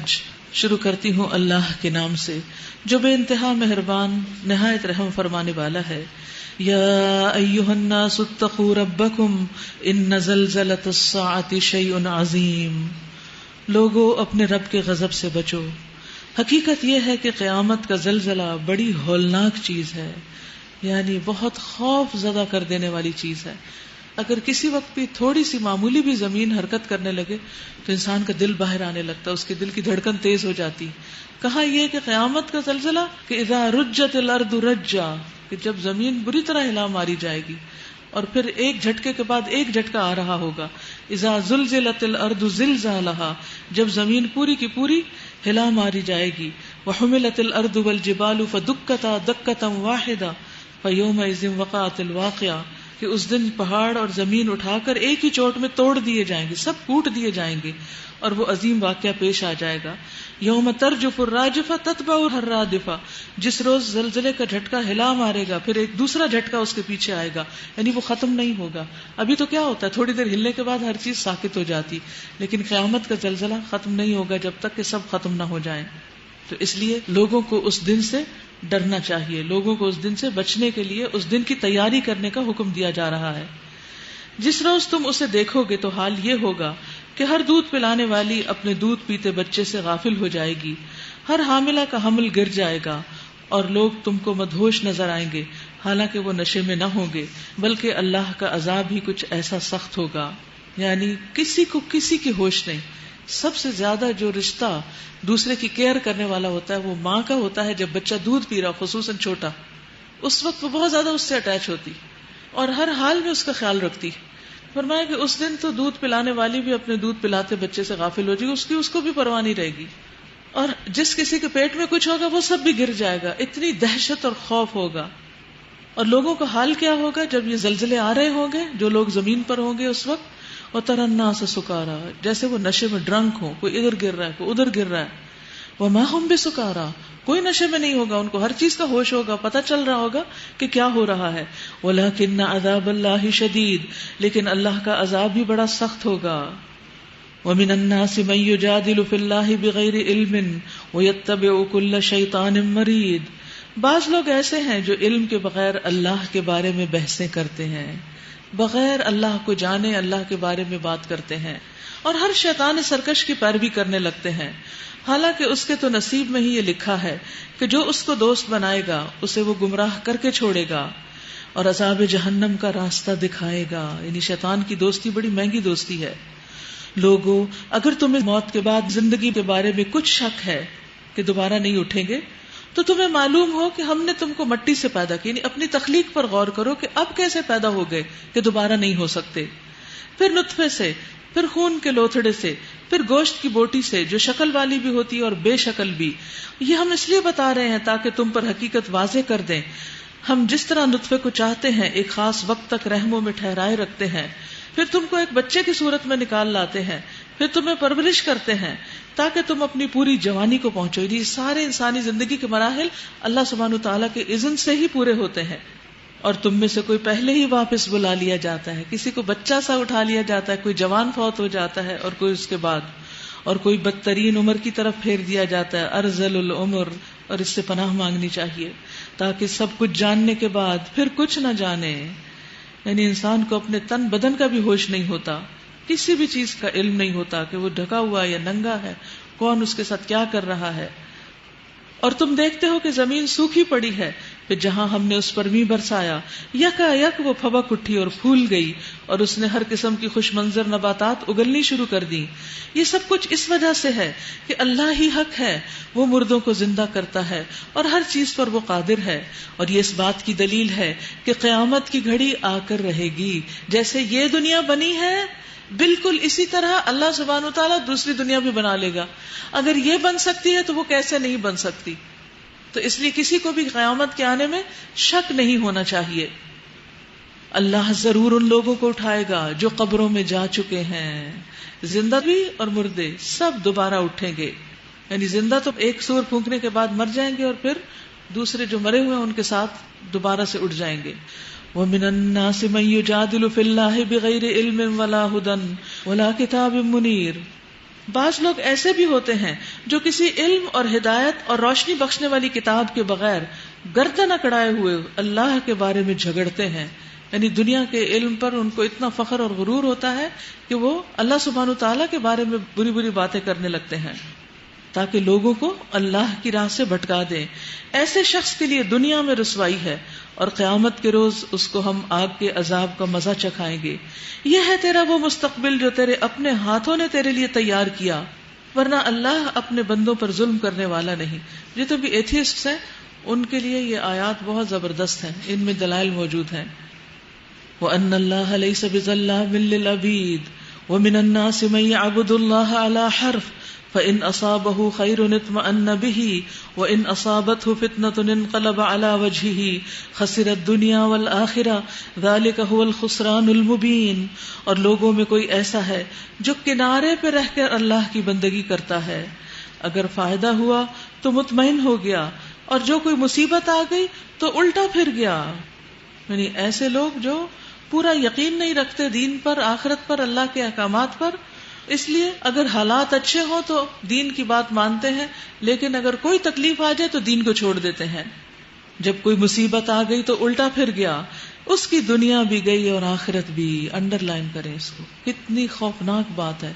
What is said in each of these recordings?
آج شروع کرتی ہوں اللہ کے نام سے جو بے انتہا مہربان نہایت رحم فرمانے والا ہے۔ یا ایھا الناس اتقوا ربکم ان زلزلۃ الساعۃ شیء عظیم، لوگو اپنے رب کے غضب سے بچو، حقیقت یہ ہے کہ قیامت کا زلزلہ بڑی ہولناک چیز ہے، یعنی بہت خوف زدہ کر دینے والی چیز ہے۔ اگر کسی وقت بھی تھوڑی سی معمولی بھی زمین حرکت کرنے لگے تو انسان کا دل باہر آنے لگتا ہے، اس کے دل کی دھڑکن تیز ہو جاتی۔ کہا یہ کہ قیامت کا زلزلہ کہ اذا رجت الارض رجا، کہ جب زمین بری طرح ہلا ماری جائے گی اور پھر ایک جھٹکے کے بعد ایک جھٹکا آ رہا ہوگا۔ اذا زلزلت الارض زلزالہا، جب زمین پوری کی پوری ہلا ماری جائے گی۔ وحملت الارض والجبال فدکتا دکتا واحدہ فیومئذ وقعت الواقعہ، کہ اس دن پہاڑ اور زمین اٹھا کر ایک ہی چوٹ میں توڑ دیے جائیں گے، سب کوٹ دیے جائیں گے اور وہ عظیم واقعہ پیش آ جائے گا۔ یوم ترجف الراجفہ تتبعها الرادفہ، جس روز زلزلے کا جھٹکا ہلا مارے گا پھر ایک دوسرا جھٹکا اس کے پیچھے آئے گا، یعنی وہ ختم نہیں ہوگا۔ ابھی تو کیا ہوتا ہے، تھوڑی دیر ہلنے کے بعد ہر چیز ساکت ہو جاتی، لیکن قیامت کا زلزلہ ختم نہیں ہوگا جب تک کہ سب ختم نہ ہو جائیں۔ تو اس لیے لوگوں کو اس دن سے ڈرنا چاہیے، لوگوں کو اس دن سے بچنے کے لیے اس دن کی تیاری کرنے کا حکم دیا جا رہا ہے۔ جس روز تم اسے دیکھو گے تو حال یہ ہوگا کہ ہر دودھ پلانے والی اپنے دودھ پیتے بچے سے غافل ہو جائے گی، ہر حاملہ کا حمل گر جائے گا اور لوگ تم کو مدہوش نظر آئیں گے، حالانکہ وہ نشے میں نہ ہوں گے، بلکہ اللہ کا عذاب ہی کچھ ایسا سخت ہوگا۔ یعنی کسی کو کسی کی ہوش نہیں۔ سب سے زیادہ جو رشتہ دوسرے کی کیئر کرنے والا ہوتا ہے وہ ماں کا ہوتا ہے۔ جب بچہ دودھ پی رہا، خصوصاً چھوٹا، اس وقت وہ بہت زیادہ اس سے اٹیچ ہوتی اور ہر حال میں اس کا خیال رکھتی۔ فرمایا کہ اس دن تو دودھ پلانے والی بھی اپنے دودھ پلاتے بچے سے غافل ہو جائے گی، اس کو بھی پرواہ نہیں رہے گی، اور جس کسی کے پیٹ میں کچھ ہوگا وہ سب بھی گر جائے گا۔ اتنی دہشت اور خوف ہوگا۔ اور لوگوں کا حال کیا ہوگا جب یہ زلزلے آ رہے ہوں گے؟ جو لوگ زمین پر ہوں گے اس وقت، وَتَرَى النَّاسَ سُكَارَىٰ، جیسے وہ نشے میں ڈرنک ہوں، کوئی ادھر گر رہا ہے کوئی ادھر گر رہا ہے۔ وَمَا هُمْ بِسُكَارَىٰ، کوئی نشے میں نہیں ہوگا، ان کو ہر چیز کا ہوش ہوگا، پتہ چل رہا ہوگا کہ کیا ہو رہا ہے۔ وَلَكِنَّ عَذَابَ اللَّهِ شَدِيدٌ، لیکن اللہ کا عذاب بھی بڑا سخت ہوگا۔ وَمِنَ النَّاسِ مَن يُجَادِلُ فِي اللَّهِ بِغَيْرِ عِلْمٍ وَيَتَّبِعُ كُلَّ شَيْطَانٍ مَرِيدٍ، بعض لوگ ایسے ہیں جو علم کے بغیر اللہ کے بارے میں بحثیں کرتے ہیں، بغیر اللہ کو جانے اللہ کے بارے میں بات کرتے ہیں، اور ہر شیطان سرکش کی پیروی کرنے لگتے ہیں، حالانکہ اس کے تو نصیب میں ہی یہ لکھا ہے کہ جو اس کو دوست بنائے گا اسے وہ گمراہ کر کے چھوڑے گا اور عذاب جہنم کا راستہ دکھائے گا۔ یعنی شیطان کی دوستی بڑی مہنگی دوستی ہے۔ لوگو، اگر تمہیں موت کے بعد زندگی کے بارے میں کچھ شک ہے کہ دوبارہ نہیں اٹھیں گے، تو تمہیں معلوم ہو کہ ہم نے تم کو مٹی سے پیدا کی، یعنی اپنی تخلیق پر غور کرو کہ اب کیسے پیدا ہو گئے کہ دوبارہ نہیں ہو سکتے، پھر نطفے سے، پھر خون کے لوتھڑے سے، پھر گوشت کی بوٹی سے جو شکل والی بھی ہوتی ہے اور بے شکل بھی۔ یہ ہم اس لیے بتا رہے ہیں تاکہ تم پر حقیقت واضح کر دیں۔ ہم جس طرح نطفے کو چاہتے ہیں ایک خاص وقت تک رحموں میں ٹھہرائے رکھتے ہیں، پھر تم کو ایک بچے کی صورت میں نکال لاتے ہیں، پھر تمہیں پرورش کرتے ہیں تاکہ تم اپنی پوری جوانی کو پہنچو۔ یہ سارے انسانی زندگی کے مراحل اللہ سبحانہ وتعالیٰ کے اذن سے ہی پورے ہوتے ہیں، اور تم میں سے کوئی پہلے ہی واپس بلا لیا جاتا ہے، کسی کو بچہ سا اٹھا لیا جاتا ہے، کوئی جوان فوت ہو جاتا ہے اور کوئی اس کے بعد، اور کوئی بدترین عمر کی طرف پھیر دیا جاتا ہے، ارذل العمر، اور اس سے پناہ مانگنی چاہیے تاکہ سب کچھ جاننے کے بعد پھر کچھ نہ جانے۔ یعنی انسان کو اپنے تن بدن کا بھی ہوش نہیں ہوتا، کسی بھی چیز کا علم نہیں ہوتا کہ وہ ڈھکا ہوا یا ننگا ہے، کون اس کے ساتھ کیا کر رہا ہے۔ اور تم دیکھتے ہو کہ زمین سوکھی پڑی ہے، پھر جہاں ہم نے اس پر می برسایا یکا یک وہ پھبک اٹھی اور پھول گئی، اور اس نے ہر قسم کی خوش منظر نباتات اگلنی شروع کر دی۔ یہ سب کچھ اس وجہ سے ہے کہ اللہ ہی حق ہے، وہ مردوں کو زندہ کرتا ہے اور ہر چیز پر وہ قادر ہے، اور یہ اس بات کی دلیل ہے کہ قیامت کی گھڑی آ کر رہے گی۔ جیسے یہ دنیا بنی ہے بالکل اسی طرح اللہ سبحانہ وتعالیٰ دوسری دنیا بھی بنا لے گا۔ اگر یہ بن سکتی ہے تو وہ کیسے نہیں بن سکتی؟ تو اس لیے کسی کو بھی قیامت کے آنے میں شک نہیں ہونا چاہیے۔ اللہ ضرور ان لوگوں کو اٹھائے گا جو قبروں میں جا چکے ہیں، زندہ بھی اور مردے سب دوبارہ اٹھیں گے۔ یعنی زندہ تو ایک سور پھونکنے کے بعد مر جائیں گے، اور پھر دوسرے جو مرے ہوئے ہیں ان کے ساتھ دوبارہ سے اٹھ جائیں گے۔ وَمِنَ النَّاسِ مَن يُجَادِلُ فِي اللَّهِ بِغَيْرِ عِلْمٍ وَلَا هُدًى وَلَا كِتَابٍ مُنِيرٍ، بعض لوگ ایسے بھی ہوتے ہیں جو کسی علم اور ہدایت اور روشنی بخشنے والی کتاب کے بغیر گردن اکڑائے ہوئے اللہ کے بارے میں جھگڑتے ہیں. یعنی دنیا کے علم پر ان کو اتنا فخر اور غرور ہوتا ہے کہ وہ اللہ سبحانہ تعالیٰ کے بارے میں بری بری باتیں کرنے لگتے ہیں تاکہ لوگوں کو اللہ کی راہ سے بھٹکا دیں. ایسے شخص کے لیے دنیا میں رسوائی ہے اور قیامت کے روز اس کو ہم آگ کے عذاب کا مزہ چکھائیں گے. یہ ہے تیرا وہ مستقبل جو تیرے اپنے ہاتھوں نے تیرے لیے تیار کیا، ورنہ اللہ اپنے بندوں پر ظلم کرنے والا نہیں. جتنے بھی ایتھیسٹس ہیں ان کے لیے یہ آیات بہت زبردست ہیں، ان میں دلائل موجود ہیں. وَأَنَّ اللَّهَ لَيْسَ بِظَلَّامٍ لِّلْعَبِيدِ وَمِنَ النَّاسِ مَن يَعْبُدُ اللَّهَ عَلَى حَرْفٍ فَإِنْ أَصَابَهُ خَيْرٌ اطْمَأَنَّ بِهِ وَإِنْ أَصَابَتْهُ فِتْنَةٌ انقلب عَلَى وَجْهِهِ خَسِرَ الدُّنْيَا وَالْآخِرَةَ ذَلِكَ هُوَ الْخُسْرَانُ الْمُبِينُ. اور لوگوں میں کوئی ایسا ہے جو کنارے پہ رہ کر اللہ کی بندگی کرتا ہے، اگر فائدہ ہوا تو مطمئن ہو گیا، اور جو کوئی مصیبت آ گئی تو الٹا پھر گیا. یعنی ایسے لوگ جو پورا یقین نہیں رکھتے دین پر، آخرت پر، اللہ کے احکامات پر، اس لیے اگر حالات اچھے ہوں تو دین کی بات مانتے ہیں، لیکن اگر کوئی تکلیف آ جائے تو دین کو چھوڑ دیتے ہیں. جب کوئی مصیبت آ گئی تو الٹا پھر گیا، اس کی دنیا بھی گئی اور آخرت بھی. انڈر لائن کریں اس کو، کتنی خوفناک بات ہے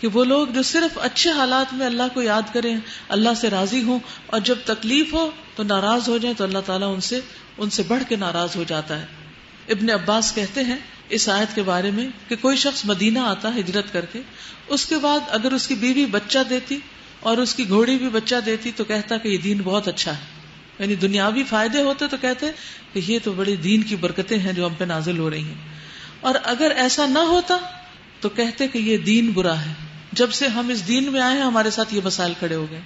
کہ وہ لوگ جو صرف اچھے حالات میں اللہ کو یاد کریں، اللہ سے راضی ہوں، اور جب تکلیف ہو تو ناراض ہو جائیں تو اللہ تعالیٰ ان سے بڑھ کے ناراض ہو جاتا ہے. ابن عباس کہتے ہیں اس آیت کے بارے میں کہ کوئی شخص مدینہ آتا ہجرت کر کے، اس کے بعد اگر اس کی بیوی بچہ دیتی اور اس کی گھوڑی بھی بچہ دیتی تو کہتا کہ یہ دین بہت اچھا ہے. یعنی دنیاوی فائدے ہوتے تو کہتے کہ یہ تو بڑی دین کی برکتیں ہیں جو ہم پہ نازل ہو رہی ہیں، اور اگر ایسا نہ ہوتا تو کہتے کہ یہ دین برا ہے. جب سے ہم اس دین میں آئے ہیں ہمارے ساتھ یہ مسائل کھڑے ہو گئے.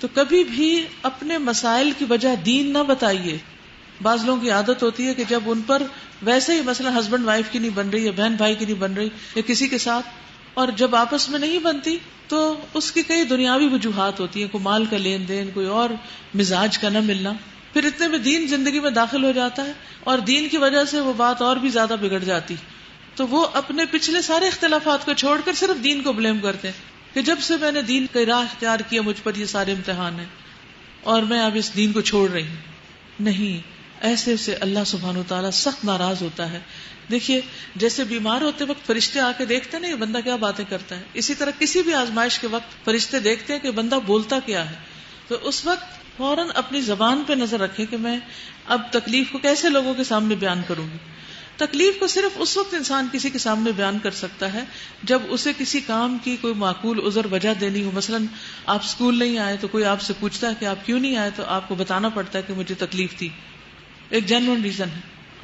تو کبھی بھی اپنے مسائل کی وجہ دین نہ بتائیے. بعض لوگوں کی عادت ہوتی ہے کہ جب ان پر ویسے ہی مثلا ہسبینڈ وائف کی نہیں بن رہی یا بہن بھائی کی نہیں بن رہی یا کسی کے ساتھ، اور جب آپس میں نہیں بنتی تو اس کی کئی دنیاوی وجوہات ہوتی ہیں، کوئی مال کا لین دین، کوئی اور مزاج کا نہ ملنا، پھر اتنے میں دین زندگی میں داخل ہو جاتا ہے اور دین کی وجہ سے وہ بات اور بھی زیادہ بگڑ جاتی. تو وہ اپنے پچھلے سارے اختلافات کو چھوڑ کر صرف دین کو بلیم کرتے ہیں کہ جب سے میں نے دین کی راہ اختیار کیا مجھ پر یہ سارے امتحان ہیں اور میں اب اس دین کو چھوڑ رہی ہوں. نہیں، ایسے سے اللہ سبحانہ وتعالیٰ سخت ناراض ہوتا ہے. دیکھیے جیسے بیمار ہوتے وقت فرشتے آ کے دیکھتے ہیں نا یہ بندہ کیا باتیں کرتا ہے، اسی طرح کسی بھی آزمائش کے وقت فرشتے دیکھتے ہیں کہ بندہ بولتا کیا ہے. تو اس وقت فوراً اپنی زبان پہ نظر رکھیں کہ میں اب تکلیف کو کیسے لوگوں کے سامنے بیان کروں گی. تکلیف کو صرف اس وقت انسان کسی کے سامنے بیان کر سکتا ہے جب اسے کسی کام کی کوئی معقول عذر وجہ دینی ہو. مثلاً آپ اسکول نہیں آئے تو کوئی آپ سے پوچھتا ہے کہ آپ کیوں نہیں آئے، تو آپ کو بتانا پڑتا ہے کہ مجھے تکلیف تھی، ایک جینوئن ریزن ہے.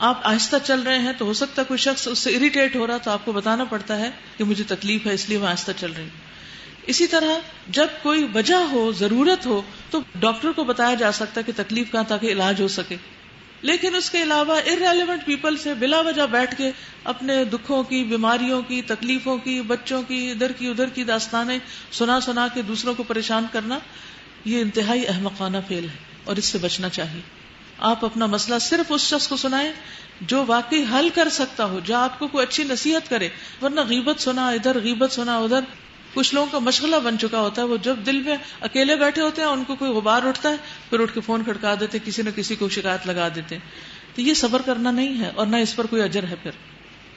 آپ آہستہ چل رہے ہیں تو ہو سکتا ہے کوئی شخص اس سے اریٹیٹ ہو رہا تو آپ کو بتانا پڑتا ہے کہ مجھے تکلیف ہے اس لیے میں آہستہ چل رہی ہوں. اسی طرح جب کوئی وجہ ہو، ضرورت ہو، تو ڈاکٹر کو بتایا جا سکتا ہے کہ تکلیف کہاں تاکہ علاج ہو سکے. لیکن اس کے علاوہ ارریلیونٹ پیپل سے بلا وجہ بیٹھ کے اپنے دکھوں کی، بیماریوں کی، تکلیفوں کی، بچوں کی، ادھر کی ادھر کی داستانیں سنا سنا کے دوسروں کو پریشان کرنا، یہ انتہائی احمقانہ فعل ہے اور اس سے بچنا چاہیے. آپ اپنا مسئلہ صرف اس شخص کو سنائیں جو واقعی حل کر سکتا ہو، جو آپ کو کوئی اچھی نصیحت کرے. ورنہ غیبت سنا ادھر، غیبت سنا ادھر. کچھ لوگوں کا مشغلہ بن چکا ہوتا ہے، وہ جب دل میں اکیلے بیٹھے ہوتے ہیں ان کو کوئی غبار اٹھتا ہے پھر اٹھ کے فون کھڑکا دیتے، کسی نہ کسی کو شکایت لگا دیتے. تو یہ صبر کرنا نہیں ہے اور نہ اس پر کوئی اجر ہے. پھر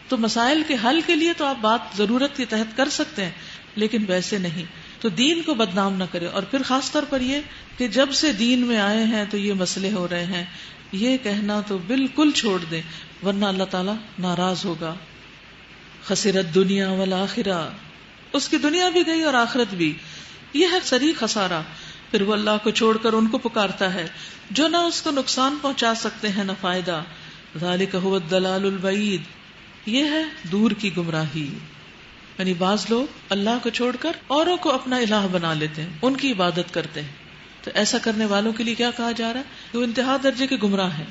تو مسائل کے حل کے لیے تو آپ بات ضرورت کے تحت کر سکتے ہیں، لیکن ویسے نہیں. تو دین کو بدنام نہ کرے. اور پھر خاص طور پر یہ کہ جب سے دین میں آئے ہیں تو یہ مسئلے ہو رہے ہیں، یہ کہنا تو بالکل چھوڑ دیں ورنہ اللہ تعالیٰ ناراض ہوگا. خسرت دنیا والآخرہ، اس کی دنیا بھی گئی اور آخرت بھی. یہ ہے صریح خسارہ. پھر وہ اللہ کو چھوڑ کر ان کو پکارتا ہے جو نہ اس کو نقصان پہنچا سکتے ہیں نہ فائدہ. ذالک هو الضلال البعید، یہ ہے دور کی گمراہی. یعنی بعض لوگ اللہ کو چھوڑ کر اوروں کو اپنا الہ بنا لیتے ہیں، ان کی عبادت کرتے ہیں. تو ایسا کرنے والوں کے لیے کیا کہا جا رہا ہے کہ وہ انتہا درجے کے گمراہ ہیں.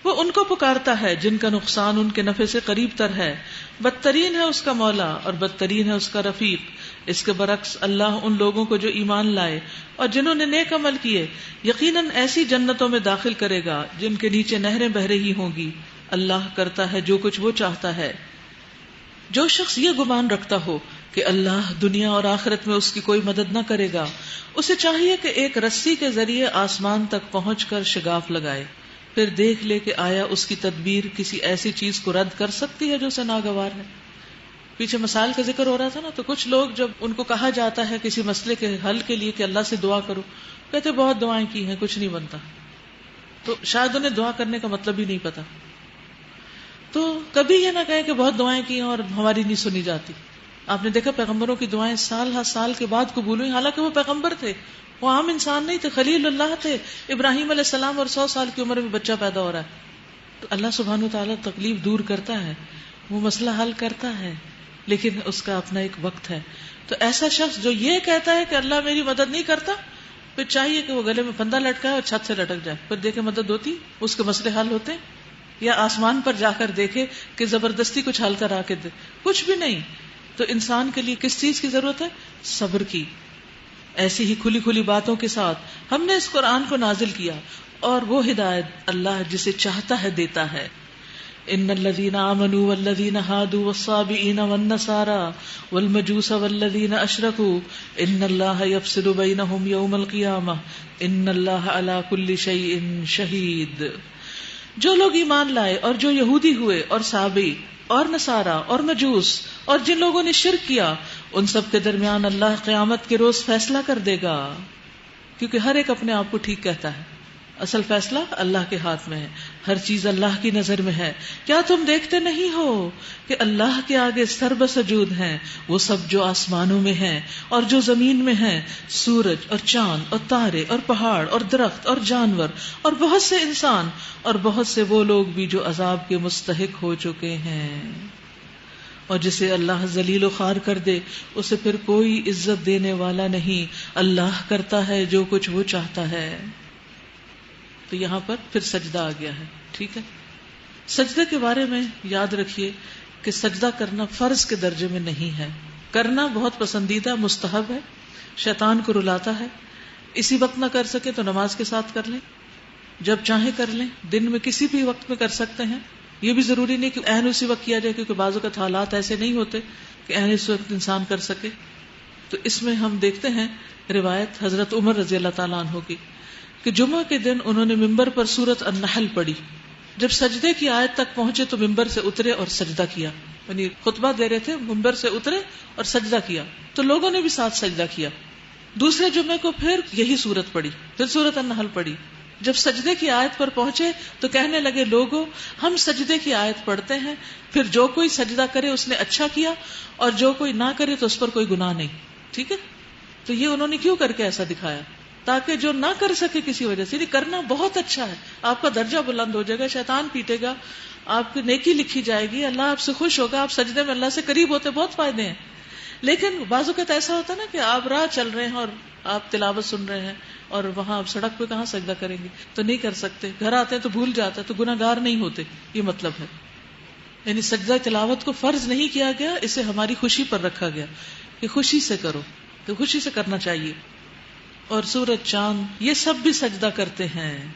وہ ان کو پکارتا ہے جن کا نقصان ان کے نفع سے قریب تر ہے. بدترین ہے اس کا مولا اور بدترین ہے اس کا رفیق. اس کے برعکس اللہ ان لوگوں کو جو ایمان لائے اور جنہوں نے نیک عمل کیے یقیناً ایسی جنتوں میں داخل کرے گا جن کے نیچے نہریں بہ رہی ہوں گی. اللہ کرتا ہے جو کچھ وہ چاہتا ہے. جو شخص یہ گمان رکھتا ہو کہ اللہ دنیا اور آخرت میں اس کی کوئی مدد نہ کرے گا، اسے چاہیے کہ ایک رسی کے ذریعے آسمان تک پہنچ کر شگاف لگائے، پھر دیکھ لے کہ آیا اس کی تدبیر کسی ایسی چیز کو رد کر سکتی ہے جو اسے ناگوار ہے۔ پیچھے مسائل کا ذکر ہو رہا تھا نا، تو کچھ لوگ جب ان کو کہا جاتا ہے کسی مسئلے کے حل کے لیے کہ اللہ سے دعا کرو، کہتے بہت دعائیں کی ہیں کچھ نہیں بنتا، تو شاید انہیں دعا کرنے کا مطلب ہی نہیں پتا۔ تو کبھی یہ نہ کہیں کہ بہت دعائیں کی ہیں اور ہماری نہیں سنی جاتی۔ آپ نے دیکھا پیغمبروں کی دعائیں سال ہر سال کے بعد قبول ہوئی، حالانکہ وہ پیغمبر تھے، وہ عام انسان نہیں تھے، خلیل اللہ تھے، ابراہیم علیہ السلام، اور 100 سال کی عمر میں بچہ پیدا ہو رہا ہے۔ تو اللہ سبحانہ وتعالیٰ تکلیف دور کرتا ہے، وہ مسئلہ حل کرتا ہے، لیکن اس کا اپنا ایک وقت ہے۔ تو ایسا شخص جو یہ کہتا ہے کہ اللہ میری مدد نہیں کرتا، پھر چاہیے کہ وہ گلے میں پھندا لٹکائے اور چھت سے لٹک جائے، پھر دیکھے مدد ہوتی، اس کے مسئلے حل ہوتے ہیں، یا آسمان پر جا کر دیکھے کہ زبردستی کچھ حل کرا کے دے، کچھ بھی نہیں۔ تو انسان کے لیے کس چیز کی ضرورت ہے؟ صبر کی۔ ایسی ہی کھلی کھلی باتوں کے ساتھ ہم نے اس قرآن کو نازل کیا، اور وہ ہدایت اللہ جسے چاہتا ہے دیتا ہے۔ ان الذين آمنوا والذين هادوا والصابئين والنصارى والمجوس والذين اشركوا ان الله يفصل بينهم يوم القيامة ان الله على كل شيء شهيد۔ جو لوگ ایمان لائے اور جو یہودی ہوئے اور صابئی اور نصارا اور مجوس اور جن لوگوں نے شرک کیا، ان سب کے درمیان اللہ قیامت کے روز فیصلہ کر دے گا، کیونکہ ہر ایک اپنے آپ کو ٹھیک کہتا ہے۔ اصل فیصلہ اللہ کے ہاتھ میں ہے، ہر چیز اللہ کی نظر میں ہے۔ کیا تم دیکھتے نہیں ہو کہ اللہ کے آگے سرب سجود ہیں وہ سب جو آسمانوں میں ہیں اور جو زمین میں ہیں، سورج اور چاند اور تارے اور پہاڑ اور درخت اور جانور اور بہت سے انسان اور بہت سے وہ لوگ بھی جو عذاب کے مستحق ہو چکے ہیں۔ اور جسے اللہ ذلیل و خوار کر دے اسے پھر کوئی عزت دینے والا نہیں، اللہ کرتا ہے جو کچھ وہ چاہتا ہے۔ تو یہاں پر پھر سجدہ آ گیا ہے، ٹھیک ہے۔ سجدے کے بارے میں یاد رکھیے کہ سجدہ کرنا فرض کے درجے میں نہیں ہے، کرنا بہت پسندیدہ مستحب ہے، شیطان کو رلاتا ہے۔ اسی وقت نہ کر سکے تو نماز کے ساتھ کر لیں، جب چاہیں کر لیں، دن میں کسی بھی وقت میں کر سکتے ہیں۔ یہ بھی ضروری نہیں کہ عین اسی وقت کیا جائے، کیونکہ بعض اوقات حالات ایسے نہیں ہوتے کہ عین اس وقت انسان کر سکے۔ تو اس میں ہم دیکھتے ہیں روایت حضرت عمر رضی اللہ تعالیٰ عنہ کی کہ جمعہ کے دن انہوں نے ممبر پر سورۃ النحل پڑھی، جب سجدے کی آیت تک پہنچے تو ممبر سے اترے اور سجدہ کیا، یعنی خطبہ دے رہے تھے، ممبر سے اترے اور سجدہ کیا، تو لوگوں نے بھی ساتھ سجدہ کیا۔ دوسرے جمعے کو پھر یہی سورت پڑھی، پھر سورۃ النحل پڑھی۔ جب سجدے کی آیت پر پہنچے تو کہنے لگے، لوگوں ہم سجدے کی آیت پڑھتے ہیں، پھر جو کوئی سجدہ کرے اس نے اچھا کیا، اور جو کوئی نہ کرے تو اس پر کوئی گناہ نہیں، ٹھیک ہے۔ تو یہ انہوں نے کیوں کر کے ایسا دکھایا؟ تاکہ جو نہ کر سکے کسی وجہ سے، کرنا بہت اچھا ہے، آپ کا درجہ بلند ہو جائے گا، شیطان پیٹے گا، آپ کی نیکی لکھی جائے گی، اللہ آپ سے خوش ہوگا، آپ سجدے میں اللہ سے قریب ہوتے، بہت فائدے ہیں۔ لیکن بعض اوقات ایسا ہوتا ہے نا کہ آپ راہ چل رہے ہیں اور آپ تلاوت سن رہے ہیں، اور وہاں آپ سڑک پہ کہاں سجدہ کریں گے، تو نہیں کر سکتے، گھر آتے ہیں تو بھول جاتا ہے، تو گناہ گار نہیں ہوتے، یہ مطلب ہے۔ یعنی سجدہ تلاوت کو فرض نہیں کیا گیا، اسے ہماری خوشی پر رکھا گیا کہ خوشی سے کرو، تو خوشی سے کرنا چاہیے۔ اور سورج، چاند، یہ سب بھی سجدہ کرتے ہیں،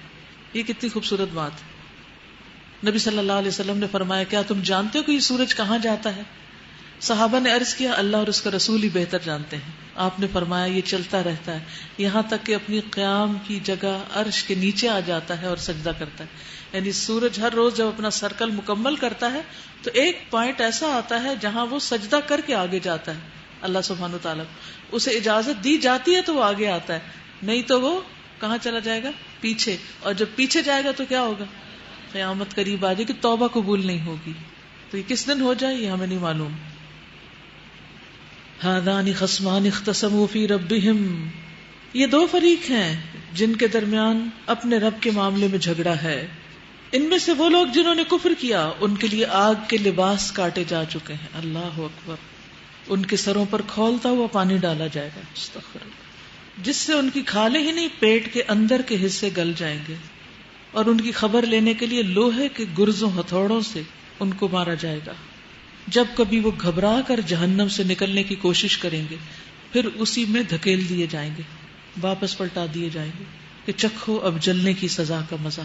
یہ کتنی خوبصورت بات ہے۔ نبی صلی اللہ علیہ وسلم نے فرمایا، کیا تم جانتے ہو کہ یہ سورج کہاں جاتا ہے؟ صحابہ نے عرض کیا، اللہ اور اس کا رسول ہی بہتر جانتے ہیں۔ آپ نے فرمایا، یہ چلتا رہتا ہے یہاں تک کہ اپنی قیام کی جگہ عرش کے نیچے آ جاتا ہے اور سجدہ کرتا ہے۔ یعنی سورج ہر روز جب اپنا سرکل مکمل کرتا ہے تو ایک پوائنٹ ایسا آتا ہے جہاں وہ سجدہ کر کے آگے جاتا ہے۔ اللہ سبحانہ وتعالیٰ اسے اجازت دی جاتی ہے تو وہ آگے آتا ہے، نہیں تو وہ کہاں چلا جائے گا؟ پیچھے۔ اور جب پیچھے جائے گا تو کیا ہوگا؟ قیامت قریب آ جائے گی، توبہ قبول نہیں ہوگی۔ تو یہ کس دن ہو جائے یہ ہمیں نہیں معلوم۔ ہذان خصمان اختصموا فی ربہم، یہ دو فریق ہیں جن کے درمیان اپنے رب کے معاملے میں جھگڑا ہے۔ ان میں سے وہ لوگ جنہوں نے کفر کیا ان کے لیے آگ کے لباس کاٹے جا چکے ہیں، اللہ اکبر، ان کے سروں پر کھولتا ہوا پانی ڈالا جائے گا، استغفر اللہ، جس سے ان کی کھالیں ہی نہیں پیٹ کے اندر کے حصے گل جائیں گے، اور ان کی خبر لینے کے لیے لوہے کے گرزوں ہتھوڑوں سے ان کو مارا جائے گا۔ جب کبھی وہ گھبرا کر جہنم سے نکلنے کی کوشش کریں گے پھر اسی میں دھکیل دیے جائیں گے، واپس پلٹا دیے جائیں گے کہ چکھو اب جلنے کی سزا کا مزہ۔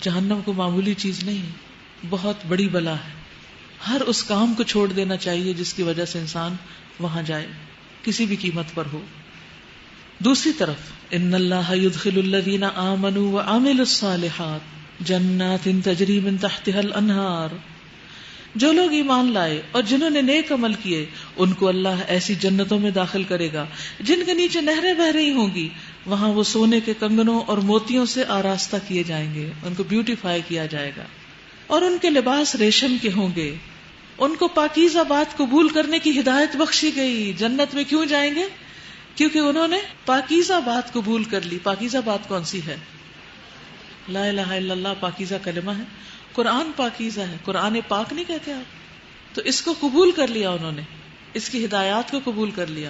جہنم کو معمولی چیز نہیں ہے، بہت بڑی بلا ہے۔ ہر اس کام کو چھوڑ دینا چاہیے جس کی وجہ سے انسان وہاں جائے، کسی بھی قیمت پر ہو. دوسری طرف ان اللہ يدخل الذین آمنوا وعملوا الصالحات جنات تجری من تحتها الانہار، جو لوگ ایمان لائے اور جنہوں نے نیک عمل کیے ان کو اللہ ایسی جنتوں میں داخل کرے گا جن کے نیچے نہریں بہ رہی ہوں گی، وہاں وہ سونے کے کنگنوں اور موتیوں سے آراستہ کیے جائیں گے، ان کو بیوٹیفائی کیا جائے گا، اور ان کے لباس ریشم کے ہوں گے. ان کو پاکیزہ بات قبول کرنے کی ہدایت بخشی گئی. جنت میں کیوں جائیں گے؟ کیونکہ انہوں نے پاکیزہ بات قبول کر لی. پاکیزہ بات کون سی ہے؟ لا الہ الا اللہ پاکیزہ کلمہ ہے. قرآن پاکیزہ ہے، قرآن پاک نہیں کہتے آپ. تو اس کو قبول کر لیا انہوں نے، اس کی ہدایات کو قبول کر لیا،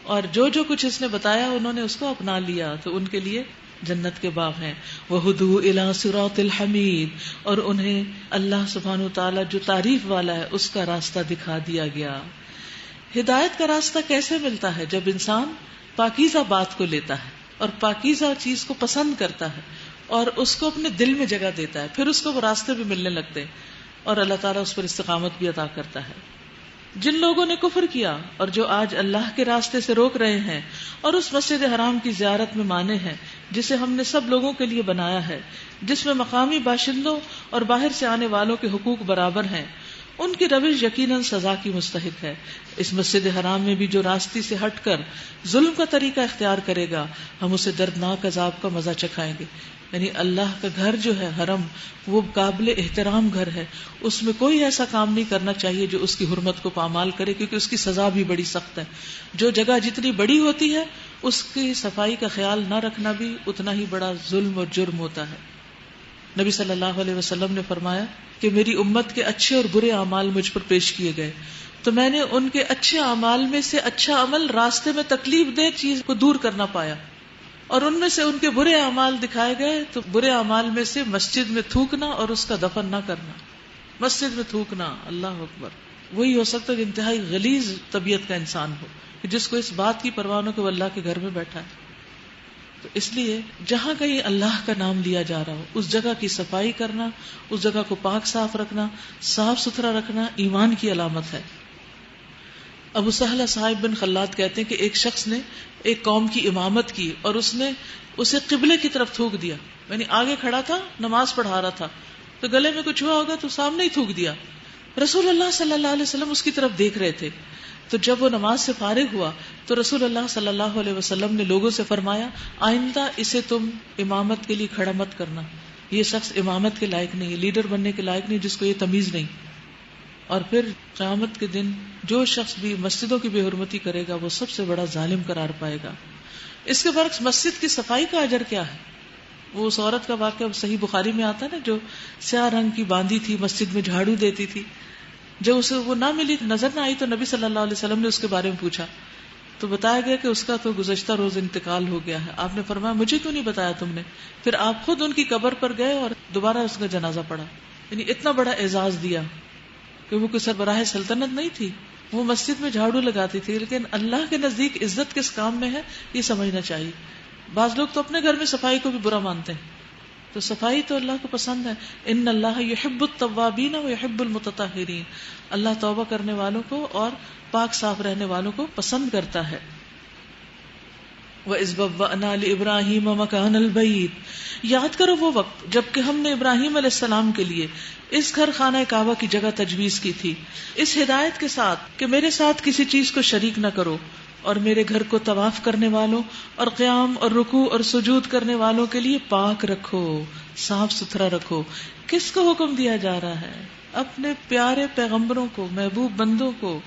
اور جو جو کچھ اس نے بتایا انہوں نے اس کو اپنا لیا، تو ان کے لیے جنت کے باب ہیں. وَهُدُوا إِلَىٰ صِرَاطِ الْحَمِيدِ، اور انہیں اللہ سبحانہ وتعالی جو تعریف والا ہے اس کا راستہ دکھا دیا گیا. ہدایت کا راستہ کیسے ملتا ہے؟ جب انسان پاکیزہ بات کو لیتا ہے اور پاکیزہ چیز کو پسند کرتا ہے اور اس کو اپنے دل میں جگہ دیتا ہے، پھر اس کو وہ راستے بھی ملنے لگتے ہیں اور اللہ تعالیٰ اس پر استقامت بھی عطا کرتا ہے. جن لوگوں نے کفر کیا اور جو آج اللہ کے راستے سے روک رہے ہیں اور اس مسجد حرام کی زیارت میں مانے ہیں جسے ہم نے سب لوگوں کے لیے بنایا ہے، جس میں مقامی باشندوں اور باہر سے آنے والوں کے حقوق برابر ہیں، ان کی روش یقیناً سزا کی مستحق ہے. اس مسجد حرام میں بھی جو راستے سے ہٹ کر ظلم کا طریقہ اختیار کرے گا ہم اسے دردناک عذاب کا مزہ چکھائیں گے. یعنی اللہ کا گھر جو ہے حرم، وہ قابل احترام گھر ہے، اس میں کوئی ایسا کام نہیں کرنا چاہیے جو اس کی حرمت کو پامال کرے، کیونکہ اس کی سزا بھی بڑی سخت ہے. جو جگہ جتنی بڑی ہوتی ہے اس کی صفائی کا خیال نہ رکھنا بھی اتنا ہی بڑا ظلم اور جرم ہوتا ہے. نبی صلی اللہ علیہ وسلم نے فرمایا کہ میری امت کے اچھے اور برے اعمال مجھ پر پیش کیے گئے تو میں نے ان کے اچھے اعمال میں سے اچھا عمل راستے میں تکلیف دہ چیز کو دور کرنا پایا، اور ان میں سے ان کے برے اعمال دکھائے گئے تو برے اعمال میں سے مسجد میں تھوکنا اور اس کا دفن نہ کرنا. مسجد میں تھوکنا، اللہ اکبر، وہی ہو سکتا ہے کہ انتہائی غلیظ طبیعت کا انسان ہو کہ جس کو اس بات کی پرواہ نہ کہ وہ اللہ کے گھر میں بیٹھا ہے. تو اس لیے جہاں کہیں اللہ کا نام لیا جا رہا ہو اس جگہ کی صفائی کرنا، اس جگہ کو پاک صاف رکھنا، صاف ستھرا رکھنا ایمان کی علامت ہے. ابو سہلہ صاحب بن خلاد کہتے ہیں کہ ایک شخص نے ایک قوم کی امامت کی اور اس نے اسے قبلے کی طرف تھوک دیا. یعنی آگے کھڑا تھا، نماز پڑھا رہا تھا، تو گلے میں کچھ ہوا ہوگا تو سامنے ہی تھوک دیا. رسول اللہ صلی اللہ علیہ وسلم اس کی طرف دیکھ رہے تھے. تو جب وہ نماز سے فارغ ہوا تو رسول اللہ صلی اللہ علیہ وسلم نے لوگوں سے فرمایا آئندہ اسے تم امامت کے لیے کھڑا مت کرنا، یہ شخص امامت کے لائق نہیں، لیڈر بننے کے لائق نہیں، جس کو یہ تمیز نہیں. اور پھر قیامت کے دن جو شخص بھی مسجدوں کی بے حرمتی کرے گا وہ سب سے بڑا ظالم قرار پائے گا. اس کے برعکس مسجد کی صفائی کا اجر کیا ہے؟ وہ اس عورت کا واقعہ صحیح بخاری میں آتا ہے نا، جو سیاہ رنگ کی باندھی تھی، مسجد میں جھاڑو دیتی تھی. جب اسے وہ نہ ملی، نظر نہ آئی، تو نبی صلی اللہ علیہ وسلم نے اس کے بارے میں پوچھا تو بتایا گیا کہ اس کا تو گزشتہ روز انتقال ہو گیا ہے. آپ نے فرمایا مجھے کیوں نہیں بتایا تم نے؟ پھر آپ خود ان کی قبر پر گئے اور دوبارہ اس کا جنازہ پڑھا. یعنی اتنا بڑا اعزاز دیا کہ وہ کوئی سربراہ سلطنت نہیں تھی، وہ مسجد میں جھاڑو لگاتی تھی، لیکن اللہ کے نزدیک عزت کس کام میں ہے یہ سمجھنا چاہیے. بعض لوگ تو اپنے گھر میں صفائی کو بھی برا مانتے ہیں، تو صفائی تو اللہ کو پسند ہے. ان اللہ یحب التوابین و یحب المتطہرین، اللہ توبہ کرنے والوں کو اور پاک صاف رہنے والوں کو پسند کرتا ہے. وَإِذْ بَوَّأْنَا لِإِبْرَاهِيمَ مَكَانَ الْبَيْتِ، یاد کرو وہ وقت جب کہ ہم نے ابراہیم علیہ السلام کے لیے اس گھر خانہ کعبہ کی جگہ تجویز کی تھی، اس ہدایت کے ساتھ کہ میرے ساتھ کسی چیز کو شریک نہ کرو، اور میرے گھر کو طواف کرنے والوں اور قیام اور رکوع اور سجود کرنے والوں کے لیے پاک رکھو، صاف ستھرا رکھو. کس کو حکم دیا جا رہا ہے؟ اپنے پیارے پیغمبروں کو، محبوب بندوں کو.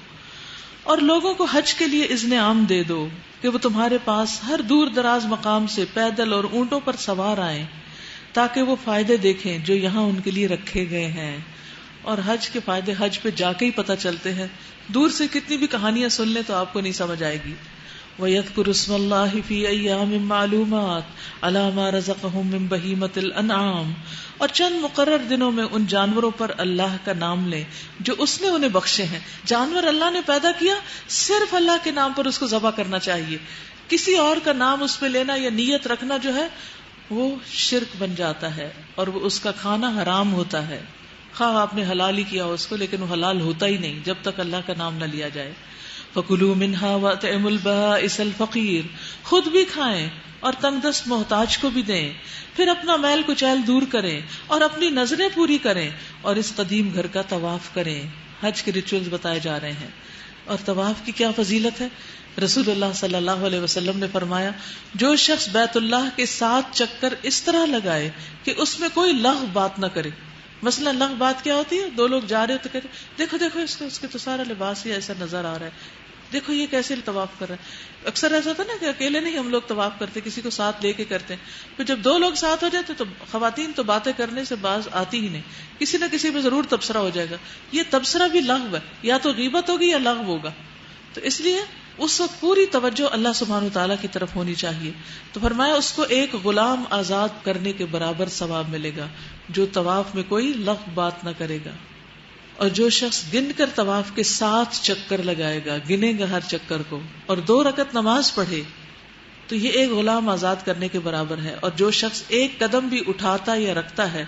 اور لوگوں کو حج کے لیے اذن عام دے دو کہ وہ تمہارے پاس ہر دور دراز مقام سے پیدل اور اونٹوں پر سوار آئیں تاکہ وہ فائدے دیکھیں جو یہاں ان کے لیے رکھے گئے ہیں. اور حج کے فائدے حج پہ جا کے ہی پتہ چلتے ہیں، دور سے کتنی بھی کہانیاں سن لیں تو آپ کو نہیں سمجھ آئے گی. وَيَذْكُرُ اسْمَ اللَّهِ فِي أَيَّامٍ مَّعْلُومَاتٍ عَلَىٰ مَا رَزَقَهُم مِّن بَهِيمَةِ الْأَنْعَامِ، اور چند مقرر دنوں میں ان جانوروں پر اللہ کا نام لیں جو اس نے انہیں بخشے ہیں. جانور اللہ نے پیدا کیا، صرف اللہ کے نام پر اس کو ذبح کرنا چاہیے. کسی اور کا نام اس پہ لینا یا نیت رکھنا جو ہے وہ شرک بن جاتا ہے اور وہ اس کا کھانا حرام ہوتا ہے. خواہ آپ نے حلال ہی کیا اس کو، لیکن وہ حلال ہوتا ہی نہیں جب تک اللہ کا نام نہ لیا جائے. فَكُلُوا مِنْهَا وَأَطْعِمُوا الْبَائِسَ الْفَقِيرَ، خود بھی کھائیں اور تنگ دست محتاج کو بھی دیں، پھر اپنا میل کچیل دور کریں اور اپنی نظریں پوری کریں اور اس قدیم گھر کا طواف کریں. حج کے ریچولز بتائے جا رہے ہیں. اور طواف کی کیا فضیلت ہے. رسول اللہ صلی اللہ علیہ وسلم نے فرمایا جو شخص بیت اللہ کے 7 چکر اس طرح لگائے کہ اس میں کوئی لغو بات نہ کرے. مثلا لغو بات کیا ہوتی ہے؟ 2 لوگ جا رہے تو کہتے دیکھو دیکھو اس کے تو سارا لباس ہی ایسا نظر آ رہا ہے، دیکھو یہ کیسے طواف کر رہا ہے. اکثر ایسا ہوتا ہے نا کہ اکیلے نہیں ہم لوگ طواف کرتے، کسی کو ساتھ لے کے کرتے ہیں. پھر جب 2 لوگ ساتھ ہو جاتے تو خواتین تو باتیں کرنے سے باز آتی ہی نہیں، کسی نہ کسی پہ ضرور تبصرہ ہو جائے گا. یہ تبصرہ بھی لغو ہے، یا تو غیبت ہوگی یا لغو ہوگا. تو اس لیے اس وقت پوری توجہ اللہ سبحانہ وتعالیٰ کی طرف ہونی چاہیے. تو فرمایا اس کو ایک غلام آزاد کرنے کے برابر ثواب ملے گا جو طواف میں کوئی لغو بات نہ کرے گا. اور جو شخص گن کر طواف کے 7 چکر لگائے گا، گنے گا ہر چکر کو، اور 2 رکعت نماز پڑھے تو یہ ایک غلام آزاد کرنے کے برابر ہے. اور جو شخص ایک قدم بھی اٹھاتا یا رکھتا ہے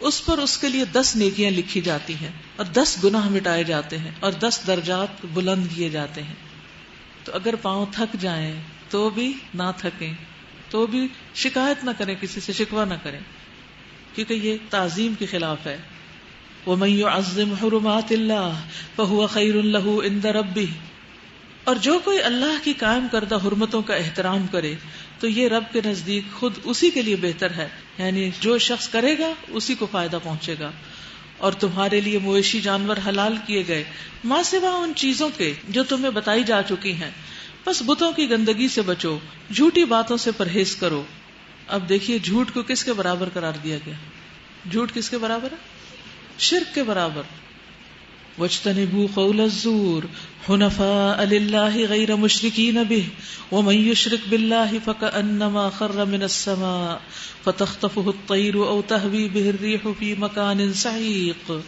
اس پر اس کے لیے 10 نیکیاں لکھی جاتی ہیں اور 10 گناہ مٹائے جاتے ہیں اور 10 درجات بلند کیے جاتے ہیں. تو اگر پاؤں تھک جائیں تو بھی نہ تھکیں، تو بھی شکایت نہ کریں، کسی سے شکوہ نہ کریں، کیونکہ یہ تعظیم کے خلاف ہے. وَمَن يُعَظِّمْ حُرُمَاتِ اللَّهِ فَهُوَ خَيْرٌ لَهُ عِندَ رَبِّهِ، اور جو کوئی اللہ کی قائم کردہ حرمتوں کا احترام کرے تو یہ رب کے نزدیک خود اسی کے لیے بہتر ہے. یعنی جو شخص کرے گا اسی کو فائدہ پہنچے گا. اور تمہارے لیے مویشی جانور حلال کیے گئے ماں سوا ان چیزوں کے جو تمہیں بتائی جا چکی ہیں، بس بتوں کی گندگی سے بچو، جھوٹی باتوں سے پرہیز کرو. اب دیکھیے جھوٹ کو کس کے برابر قرار دیا گیا؟ جھوٹ کس کے برابر ہے؟ شرک کے برابر. وَاجْتَنِبُوا قَوْلَ الزُّورِ حُنَفَاءَ لِلَّهِ غَيْرَ مُشْرِكِينَ بِهِ وَمَن يُشْرِكْ بِاللَّهِ فَكَأَنَّمَا خَرَّ مِنَ السَّمَاءِ فَتَخْطَفُهُ الطَّيْرُ أَوْ تَهْوِي بِهِ الرِّيحُ فِي مَكَانٍ سَحِيقٍ.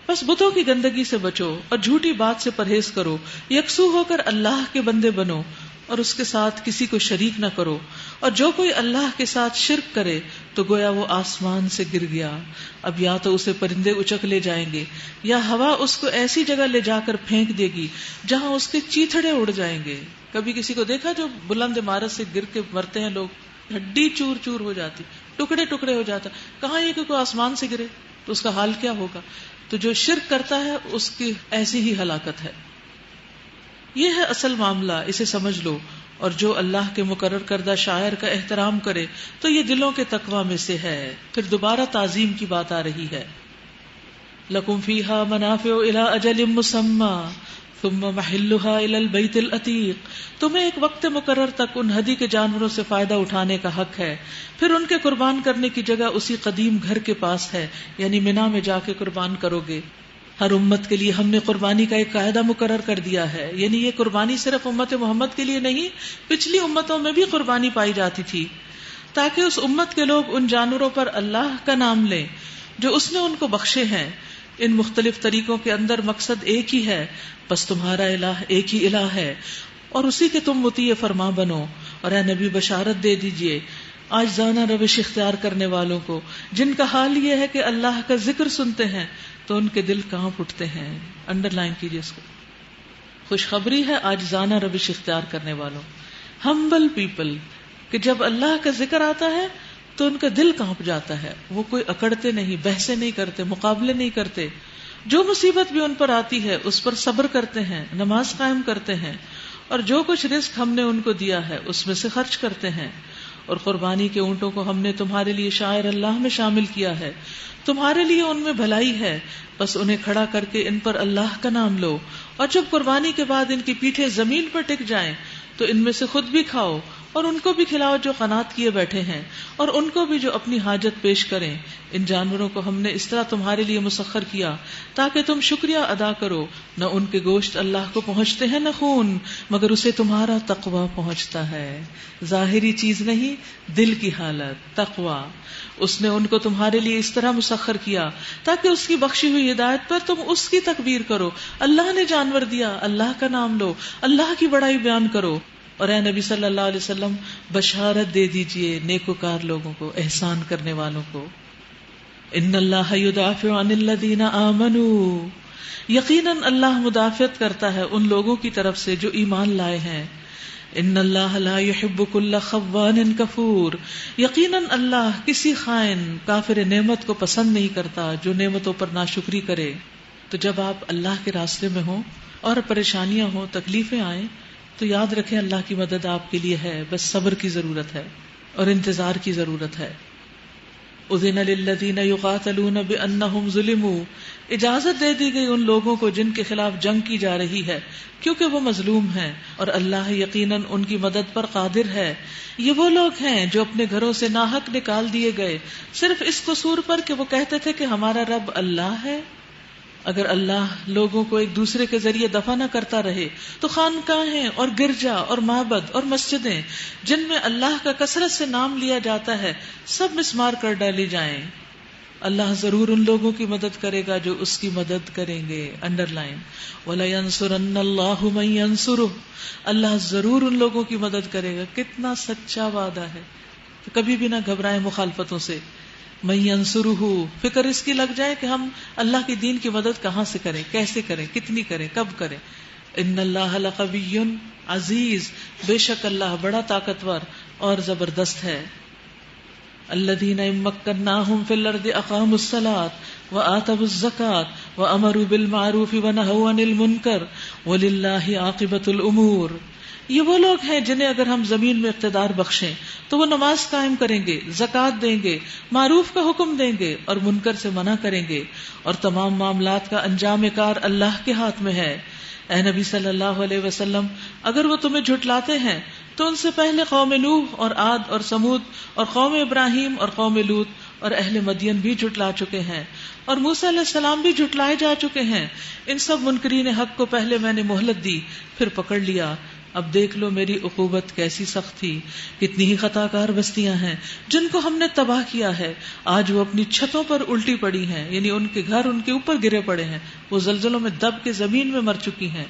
بس بتوں کی گندگی سے بچو اور جھوٹی بات سے پرہیز کرو، یکسو ہو کر اللہ کے بندے بنو اور اس کے ساتھ کسی کو شریک نہ کرو. اور جو کوئی اللہ کے ساتھ شرک کرے تو گویا وہ آسمان سے گر گیا. اب یا تو اسے پرندے اچک لے جائیں گے یا ہوا اس کو ایسی جگہ لے جا کر پھینک دے گی جہاں اس کے چیتھڑے اڑ جائیں گے. کبھی کسی کو دیکھا جو بلند عمارت سے گر کے مرتے ہیں لوگ؟ ہڈی چور چور ہو جاتی، ٹکڑے ٹکڑے ہو جاتا. کہاں یہ کہ کوئی آسمان سے گرے تو اس کا حال کیا ہوگا؟ تو جو شرک کرتا ہے اس کی ایسی ہی ہلاکت ہے. یہ ہے اصل معاملہ، اسے سمجھ لو. اور جو اللہ کے مقرر کردہ شاعر کا احترام کرے تو یہ دلوں کے تقوی میں سے ہے. پھر دوبارہ تعظیم کی بات آ رہی ہے. لَكُمْ فِيهَا مَنَافِعُ إِلَىٰ أَجَلٍ مُّسَمًّى ثُمَّ مَحِلُّهَا إِلَى الْبَيْتِ الْعَتِيقِ. تمہیں ایک وقت مقرر تک ان ہدی کے جانوروں سے فائدہ اٹھانے کا حق ہے، پھر ان کے قربان کرنے کی جگہ اسی قدیم گھر کے پاس ہے، یعنی مینا میں جا کے قربان کرو گے. ہر امت کے لیے ہم نے قربانی کا ایک قاعدہ مقرر کر دیا ہے. یعنی یہ قربانی صرف امت محمد کے لیے نہیں، پچھلی امتوں میں بھی قربانی پائی جاتی تھی، تاکہ اس امت کے لوگ ان جانوروں پر اللہ کا نام لیں جو اس نے ان کو بخشے ہیں. ان مختلف طریقوں کے اندر مقصد ایک ہی ہے، بس تمہارا الہ ایک ہی الہ ہے اور اسی کے تم مطیع فرما بنو. اور اے نبی بشارت دے دیجئے عاجزانہ روش اختیار کرنے والوں کو جن کا حال یہ ہے کہ اللہ کا ذکر سنتے ہیں تو ان کے دل کانپ اٹھتے ہیں. انڈر لائن کیجیے اس کو. خوشخبری ہے عاجزانہ روش اختیار کرنے والوں، ہمبل پیپل، کہ جب اللہ کا ذکر آتا ہے تو ان کا دل کانپ جاتا ہے. وہ کوئی اکڑتے نہیں، بحثیں نہیں کرتے، مقابلے نہیں کرتے. جو مصیبت بھی ان پر آتی ہے اس پر صبر کرتے ہیں، نماز قائم کرتے ہیں، اور جو کچھ رزق ہم نے ان کو دیا ہے اس میں سے خرچ کرتے ہیں. اور قربانی کے اونٹوں کو ہم نے تمہارے لیے شاعر اللہ میں شامل کیا ہے، تمہارے لیے ان میں بھلائی ہے، بس انہیں کھڑا کر کے ان پر اللہ کا نام لو. اور جب قربانی کے بعد ان کی پیٹھیں زمین پر ٹک جائیں تو ان میں سے خود بھی کھاؤ اور ان کو بھی کھلاؤ جو قناعت کیے بیٹھے ہیں، اور ان کو بھی جو اپنی حاجت پیش کریں. ان جانوروں کو ہم نے اس طرح تمہارے لیے مسخر کیا تاکہ تم شکریہ ادا کرو. نہ ان کے گوشت اللہ کو پہنچتے ہیں نہ خون، مگر اسے تمہارا تقوی پہنچتا ہے. ظاہری چیز نہیں، دل کی حالت، تقوی. اس نے ان کو تمہارے لیے اس طرح مسخر کیا تاکہ اس کی بخشی ہوئی ہدایت پر تم اس کی تکبیر کرو. اللہ نے جانور دیا، اللہ کا نام لو، اللہ کی بڑائی بیان کرو. اور اے نبی صلی اللہ علیہ وسلم بشارت دے دیجئے نیکوکار لوگوں کو، احسان کرنے والوں کو. ان اللہ یدافع عن الذین آمنوا، یقیناً اللہ مدافعت کرتا ہے ان لوگوں کی طرف سے جو ایمان لائے ہیں. ان اللہ لا يحب كل خوان کفور، یقیناً اللہ کسی خائن کافر نعمت کو پسند نہیں کرتا جو نعمتوں پر ناشکری کرے. تو جب آپ اللہ کے راستے میں ہوں اور پریشانیاں ہوں، تکلیفیں آئیں، تو یاد رکھیں اللہ کی مدد آپ کے لیے ہے، بس صبر کی ضرورت ہے اور انتظار کی ضرورت ہے. اذن للذین یقاتلون بانہم ظلموا، اجازت دے دی گئی ان لوگوں کو جن کے خلاف جنگ کی جا رہی ہے کیونکہ وہ مظلوم ہیں، اور اللہ یقیناً ان کی مدد پر قادر ہے. یہ وہ لوگ ہیں جو اپنے گھروں سے ناحق نکال دیے گئے صرف اس قصور پر کہ وہ کہتے تھے کہ ہمارا رب اللہ ہے. اگر اللہ لوگوں کو ایک دوسرے کے ذریعے دفع نہ کرتا رہے تو خانقاہیں اور گرجا اور معبد اور مسجدیں جن میں اللہ کا کثرت سے نام لیا جاتا ہے سب مسمار کر ڈالی جائیں. اللہ ضرور ان لوگوں کی مدد کرے گا جو اس کی مدد کریں گے. انڈر لائن وَلَيَنْصُرَنَّ اللَّهُ مَن يَنْصُرُهُ، اللہ ضرور ان لوگوں کی مدد کرے گا. کتنا سچا وعدہ ہے. تو کبھی بھی نہ گھبرائیں مخالفتوں سے. من ينصرہ، فکر اس کی لگ جائے کہ ہم اللہ کے دین کی مدد کہاں سے کریں، کیسے کریں، کتنی کریں، کب کریں. ان اللہ لقوی عزیز، بے شک اللہ بڑا طاقتور اور زبردست ہے. الذین ان مکناہم فی الارض اقاموا الصلاۃ وآتوا الزکاۃ وامروا بالمعروف ونہوا عن المنکر وللہ عاقبۃ الامور. یہ وہ لوگ ہیں جنہیں اگر ہم زمین میں اقتدار بخشیں تو وہ نماز قائم کریں گے، زکوٰۃ دیں گے، معروف کا حکم دیں گے اور منکر سے منع کریں گے، اور تمام معاملات کا انجام کار اللہ کے ہاتھ میں ہے. اے نبی صلی اللہ علیہ وسلم، اگر وہ تمہیں جھٹلاتے ہیں تو ان سے پہلے قوم نوح اور عاد اور سمود اور قوم ابراہیم اور قوم لوط اور اہل مدین بھی جھٹلا چکے ہیں، اور موسیٰ علیہ السلام بھی جھٹلائے جا چکے ہیں. ان سب منکرین حق کو پہلے میں نے مہلت دی، پھر پکڑ لیا. اب دیکھ لو میری عقوبت کیسی سخت تھی. کتنی ہی خطا کار بستیاں ہیں جن کو ہم نے تباہ کیا ہے، آج وہ اپنی چھتوں پر الٹی پڑی ہیں، یعنی ان کے گھر ان کے اوپر گرے پڑے ہیں، وہ زلزلوں میں دب کے زمین میں مر چکی ہیں.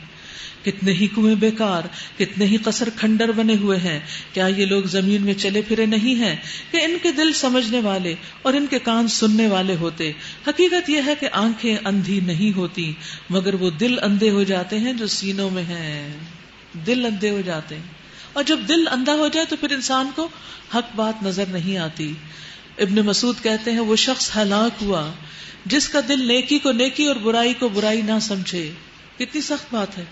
کتنے ہی کنویں بیکار، کتنے ہی قصر کھنڈر بنے ہوئے ہیں. کیا یہ لوگ زمین میں چلے پھرے نہیں ہیں کہ ان کے دل سمجھنے والے اور ان کے کان سننے والے ہوتے. حقیقت یہ ہے کہ آنکھیں اندھی نہیں ہوتی مگر وہ دل اندھے ہو جاتے ہیں جو سینوں میں ہیں. دل اندھے ہو جاتے ہیں، اور جب دل اندھا ہو جائے تو پھر انسان کو حق بات نظر نہیں آتی. ابن مسعود کہتے ہیں وہ شخص ہلاک ہوا جس کا دل نیکی کو نیکی اور برائی کو برائی نہ سمجھے. کتنی سخت بات ہے.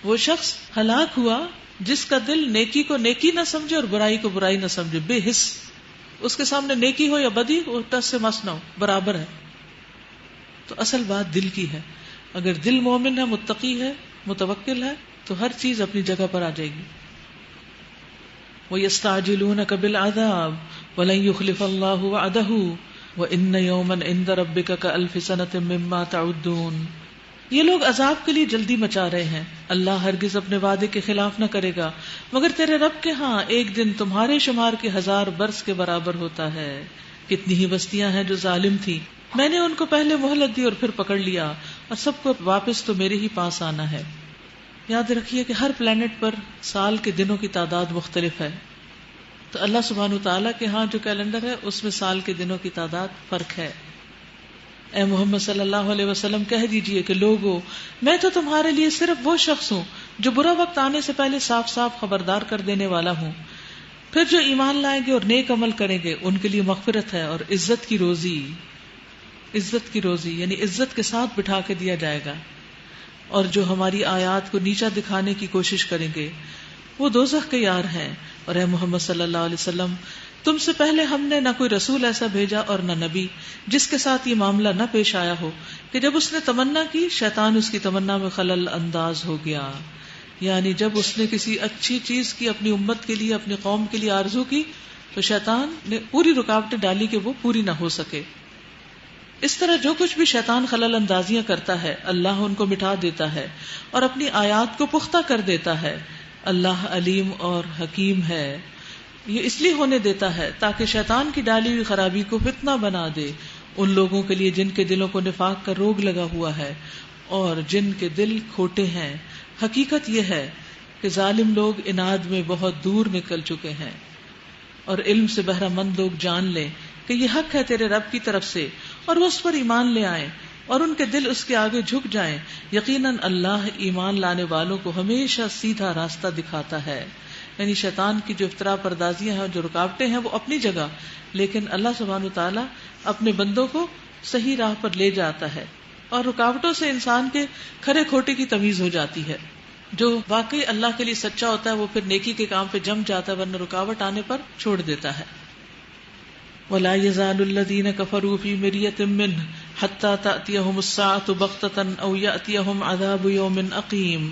وہ شخص ہلاک ہوا جس کا دل نیکی کو نیکی نہ سمجھے اور برائی کو برائی نہ سمجھے. بے حس، اس کے سامنے نیکی ہو یا بدی وہ ٹس سے مس نہ ہو، برابر ہے. تو اصل بات دل کی ہے. اگر دل مومن ہے، متقی ہے، متوکل ہے تو ہر چیز اپنی جگہ پر آ جائے گی. وَيَسْتَعْجِلُونَكَ بِالْعَذَابِ وَلَن يُخْلِفَ اللَّهُ وَعْدَهُ وَإِنَّ يَوْمًا عِندَ رَبِّكَ كَأَلْفِ سَنَةٍ مِّمَّا تَعُدُّونَ. یہ لوگ عذاب کے لیے جلدی مچا رہے ہیں. اللہ ہرگز اپنے وعدے کے خلاف نہ کرے گا، مگر تیرے رب کے ہاں ایک دن تمہارے شمار کے 1000 برس کے برابر ہوتا ہے. کتنی ہی بستیاں ہیں جو ظالم تھی، میں نے ان کو پہلے مہلت دی اور پھر پکڑ لیا، اور سب کو واپس تو میرے ہی پاس آنا ہے. یاد رکھیے کہ ہر پلانٹ پر سال کے دنوں کی تعداد مختلف ہے. تو اللہ سبحانہ وتعالیٰ کے ہاں جو کیلنڈر ہے اس میں سال کے دنوں کی تعداد فرق ہے. اے محمد صلی اللہ علیہ وسلم کہہ دیجئے کہ لوگو، میں تو تمہارے لیے صرف وہ شخص ہوں جو برا وقت آنے سے پہلے صاف صاف خبردار کر دینے والا ہوں. پھر جو ایمان لائیں گے اور نیک عمل کریں گے ان کے لیے مغفرت ہے اور عزت کی روزی. عزت کی روزی یعنی عزت کے ساتھ بٹھا کے دیا جائے گا. اور جو ہماری آیات کو نیچا دکھانے کی کوشش کریں گے وہ دوزخ کے یار ہیں. اور اے محمد صلی اللہ علیہ وسلم، تم سے پہلے ہم نے نہ کوئی رسول ایسا بھیجا اور نہ نبی جس کے ساتھ یہ معاملہ نہ پیش آیا ہو کہ جب اس نے تمنا کی شیطان اس کی تمنا میں خلل انداز ہو گیا. یعنی جب اس نے کسی اچھی چیز کی اپنی امت کے لیے، اپنی قوم کے لیے آرزو کی تو شیطان نے پوری رکاوٹیں ڈالی کہ وہ پوری نہ ہو سکے. اس طرح جو کچھ بھی شیطان خلل اندازیاں کرتا ہے اللہ ان کو مٹا دیتا ہے اور اپنی آیات کو پختہ کر دیتا ہے. اللہ علیم اور حکیم ہے. یہ اس لیے ہونے دیتا ہے تاکہ شیطان کی ڈالی ہوئی خرابی کو فتنہ بنا دے ان لوگوں کے لیے جن کے دلوں کو نفاق کا روگ لگا ہوا ہے اور جن کے دل کھوٹے ہیں. حقیقت یہ ہے کہ ظالم لوگ اناد میں بہت دور نکل چکے ہیں، اور علم سے بہرہ مند لوگ جان لیں کہ یہ حق ہے تیرے رب کی طرف سے، اور وہ اس پر ایمان لے آئیں اور ان کے دل اس کے آگے جھک جائیں، یقیناً اللہ ایمان لانے والوں کو ہمیشہ سیدھا راستہ دکھاتا ہے. یعنی شیطان کی جو افتراء پردازیاں ہیں، جو رکاوٹیں ہیں، وہ اپنی جگہ، لیکن اللہ سبحانہ وتعالی اپنے بندوں کو صحیح راہ پر لے جاتا ہے، اور رکاوٹوں سے انسان کے کھرے کھوٹے کی تمیز ہو جاتی ہے. جو واقعی اللہ کے لیے سچا ہوتا ہے وہ پھر نیکی کے کام پہ جم جاتا ہے، ورنہ رکاوٹ آنے پر چھوڑ دیتا ہے. وَلَا يَزَالُ الَّذِينَ كَفَرُوا فِي مِرْيَةٍ مِّنْهُ حَتَّى تَأْتِيَهُمُ السَّاعَةُ بَغْتَةً أَوْ يَأْتِيَهُمْ عَذَابُ يَوْمٍ أَقِيمٍ.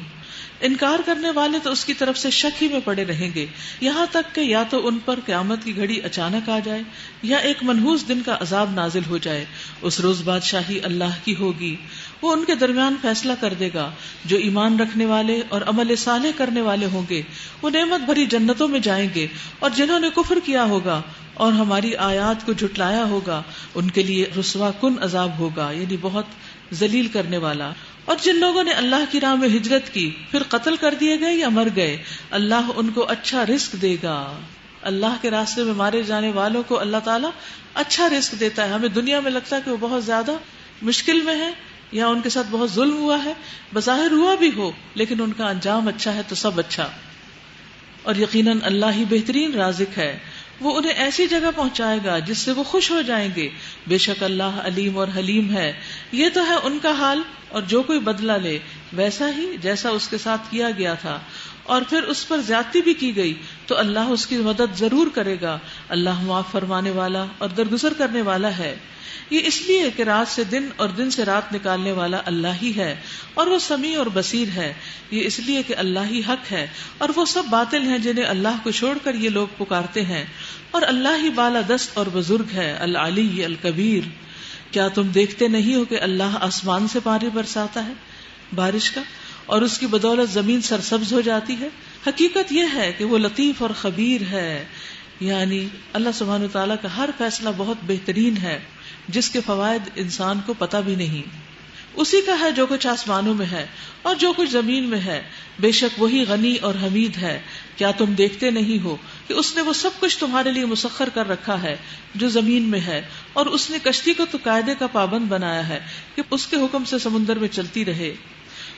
انکار کرنے والے تو اس کی طرف سے شک ہی میں پڑے رہیں گے، یہاں تک کہ یا تو ان پر قیامت کی گھڑی اچانک آ جائے یا ایک منحوس دن کا عذاب نازل ہو جائے. اس روز بادشاہی اللہ کی ہوگی، وہ ان کے درمیان فیصلہ کر دے گا. جو ایمان رکھنے والے اور عمل صالح کرنے والے ہوں گے وہ نعمت بھری جنتوں میں جائیں گے، اور جنہوں نے کفر کیا ہوگا اور ہماری آیات کو جھٹلایا ہوگا ان کے لیے رسوا کن عذاب ہوگا، یعنی بہت ذلیل کرنے والا. اور جن لوگوں نے اللہ کی راہ میں ہجرت کی پھر قتل کر دیے گئے یا مر گئے، اللہ ان کو اچھا رزق دے گا. اللہ کے راستے میں مارے جانے والوں کو اللہ تعالیٰ اچھا رزق دیتا ہے. ہمیں دنیا میں لگتا ہے کہ وہ بہت زیادہ مشکل میں ہے یا ان کے ساتھ بہت ظلم ہوا ہے، بظاہر ہوا بھی ہو لیکن ان کا انجام اچھا ہے تو سب اچھا. اور یقیناً اللہ ہی بہترین رازق ہے، وہ انہیں ایسی جگہ پہنچائے گا جس سے وہ خوش ہو جائیں گے. بے شک اللہ علیم اور حلیم ہے. یہ تو ہے ان کا حال، اور جو کوئی بدلہ لے ویسا ہی جیسا اس کے ساتھ کیا گیا تھا اور پھر اس پر زیادتی بھی کی گئی تو اللہ اس کی مدد ضرور کرے گا. اللہ معاف فرمانے والا اور درگزر کرنے والا ہے. یہ اس لیے کہ رات سے دن اور دن سے رات نکالنے والا اللہ ہی ہے، اور وہ سمیع اور بصیر ہے. یہ اس لیے کہ اللہ ہی حق ہے اور وہ سب باطل ہیں جنہیں اللہ کو چھوڑ کر یہ لوگ پکارتے ہیں. اور اللہ ہی بالا دست اور بزرگ ہے، العلی الکبیر. کیا تم دیکھتے نہیں ہو کہ اللہ آسمان سے پانی برساتا ہے بارش کا، اور اس کی بدولت زمین سرسبز ہو جاتی ہے؟ حقیقت یہ ہے کہ وہ لطیف اور خبیر ہے. یعنی اللہ سبحانہ وتعالیٰ کا ہر فیصلہ بہت بہترین ہے جس کے فوائد انسان کو پتہ بھی نہیں. اسی کا ہے جو کچھ آسمانوں میں ہے اور جو کچھ زمین میں ہے، بے شک وہی غنی اور حمید ہے. کیا تم دیکھتے نہیں ہو کہ اس نے وہ سب کچھ تمہارے لیے مسخر کر رکھا ہے جو زمین میں ہے، اور اس نے کشتی کو تو قاعدے کا پابند بنایا ہے کہ اس کے حکم سے سمندر میں چلتی رہے.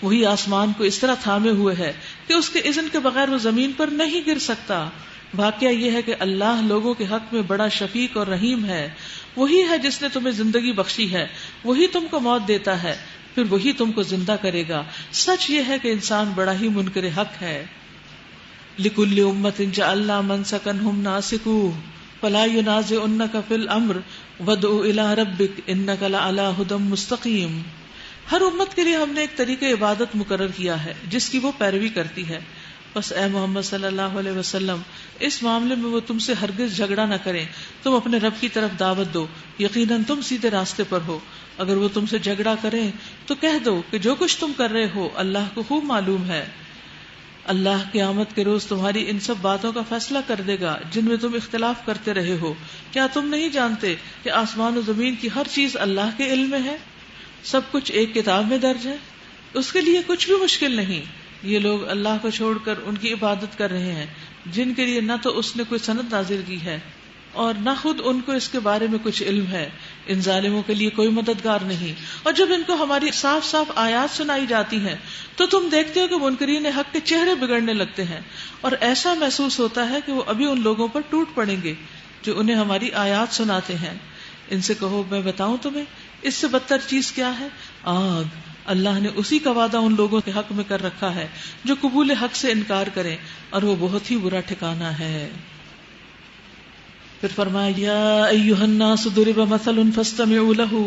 وہی آسمان کو اس طرح تھامے ہوئے ہے کہ اس کے اذن کے بغیر وہ زمین پر نہیں گر سکتا. واقعہ یہ ہے کہ اللہ لوگوں کے حق میں بڑا شفیق اور رحیم ہے. وہی ہے جس نے تمہیں زندگی بخشی ہے، وہی تم کو موت دیتا ہے، پھر وہی تم کو زندہ کرے گا. سچ یہ ہے کہ انسان بڑا ہی منکر حق ہے. لِكُلِّ أُمَّةٍ جَعَلْنَا مَنسَكًا هُمْ نَاسِكُوهُ فَلَا يُنَازِعُنَّكَ فِي الْأَمْرِ وَادْعُ إِلَىٰ رَبِّكَ إِنَّكَ لَعَلَىٰ هُدًى مُسْتَقِيمٍ. ہر امت کے لیے ہم نے ایک طریقہ عبادت مقرر کیا ہے جس کی وہ پیروی کرتی ہے. بس اے محمد صلی اللہ علیہ وسلم، اس معاملے میں وہ تم سے ہرگز جھگڑا نہ کریں. تم اپنے رب کی طرف دعوت دو، یقیناً تم سیدھے راستے پر ہو. اگر وہ تم سے جھگڑا کریں تو کہہ دو کہ جو کچھ تم کر رہے ہو اللہ کو خوب معلوم ہے. اللہ قیامت کے روز تمہاری ان سب باتوں کا فیصلہ کر دے گا جن میں تم اختلاف کرتے رہے ہو. کیا تم نہیں جانتے کہ آسمان و زمین کی ہر چیز اللہ کے علم میں ہے؟ سب کچھ ایک کتاب میں درج ہے، اس کے لیے کچھ بھی مشکل نہیں. یہ لوگ اللہ کو چھوڑ کر ان کی عبادت کر رہے ہیں جن کے لیے نہ تو اس نے کوئی سند نازل کی ہے اور نہ خود ان کو اس کے بارے میں کچھ علم ہے. ان ظالموں کے لیے کوئی مددگار نہیں. اور جب ان کو ہماری صاف صاف آیات سنائی جاتی ہیں تو تم دیکھتے ہو کہ منکرین حق کے چہرے بگڑنے لگتے ہیں، اور ایسا محسوس ہوتا ہے کہ وہ ابھی ان لوگوں پر ٹوٹ پڑیں گے جو انہیں ہماری آیات سناتے ہیں. ان سے کہو میں بتاؤں تمہیں اس سے بدتر چیز کیا ہے؟ آگ. اللہ نے اسی کا وعدہ ان لوگوں کے حق میں کر رکھا ہے جو قبول حق سے انکار کریں، اور وہ بہت ہی برا ٹھکانہ ہے. پھر فرمایا یا ایھا الناس ضرب مثل فاستمعوا له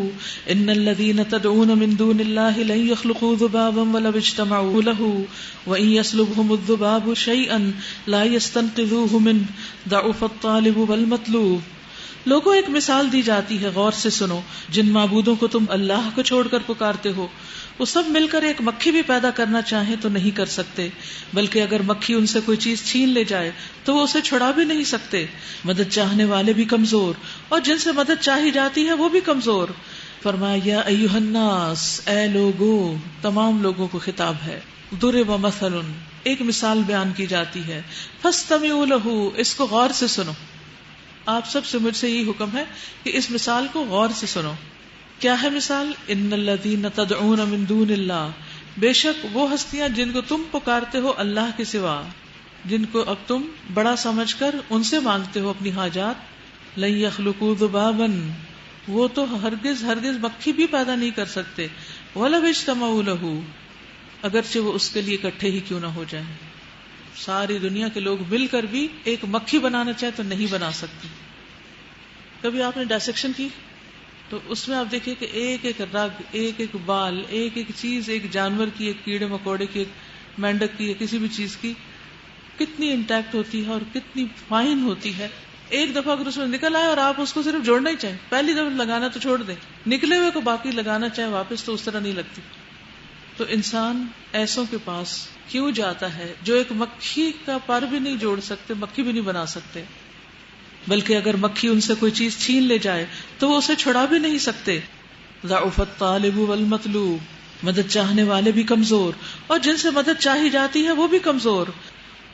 ان الذين تدعون من دون الله لن يخلقوا ذبابا ولو اجتمعوا له وان يسلبهم الذباب شيئا لا يستنقذوه منه ضعف الطالب والمطلوب. لوگوں ایک مثال دی جاتی ہے، غور سے سنو. جن معبودوں کو تم اللہ کو چھوڑ کر پکارتے ہو وہ سب مل کر ایک مکھی بھی پیدا کرنا چاہیں تو نہیں کر سکتے، بلکہ اگر مکھی ان سے کوئی چیز چھین لے جائے تو وہ اسے چھڑا بھی نہیں سکتے. مدد چاہنے والے بھی کمزور اور جن سے مدد چاہی جاتی ہے وہ بھی کمزور. فرمایا یا ایھا الناس، اے لوگو، تمام لوگوں کو خطاب ہے. ضرب مثل، ایک مثال بیان کی جاتی ہے. فاستمعوا له، اس کو غور سے سنو. آپ سب سے مجھ سے یہی حکم ہے کہ اس مثال کو غور سے سنو. کیا ہے مثال؟ ان الذین تدعون من دون اللہ، بے شک وہ ہستیاں جن کو تم پکارتے ہو اللہ کے سوا، جن کو اب تم بڑا سمجھ کر ان سے مانگتے ہو اپنی حاجات، لن یخلقوا ذبابا، وہ تو ہرگز مکھی بھی پیدا نہیں کر سکتے، ولو اجتمعوا لہ، اگرچہ وہ اس کے لیے اکٹھے ہی کیوں نہ ہو جائیں. ساری دنیا کے لوگ مل کر بھی ایک مکھی بنانا چاہے تو نہیں بنا سکتے. کبھی آپ نے ڈائسیکشن کی تو اس میں آپ دیکھیں کہ ایک ایک رگ، ایک ایک بال، ایک ایک چیز، ایک جانور کی، ایک کیڑے مکوڑے کی، ایک مینڈک کی، کسی بھی چیز کی کتنی انٹیکٹ ہوتی ہے اور کتنی فائن ہوتی ہے. ایک دفعہ اگر اس میں نکل آئے اور آپ اس کو صرف جوڑنا ہی چاہیں، پہلی دفعہ لگانا تو چھوڑ دیں، نکلے ہوئے کو باقی لگانا چاہے واپس تو اس طرح نہیں لگتی. تو انسان ایسوں کے پاس کیوں جاتا ہے جو ایک مکھی کا پر بھی نہیں جوڑ سکتے، مکھی بھی نہیں بنا سکتے، بلکہ اگر مکھی ان سے کوئی چیز چھین لے جائے تو وہ اسے چھڑا بھی نہیں سکتے. ضعف الطالب والمطلوب، مدد چاہنے والے بھی کمزور اور جن سے مدد چاہی جاتی ہے وہ بھی کمزور.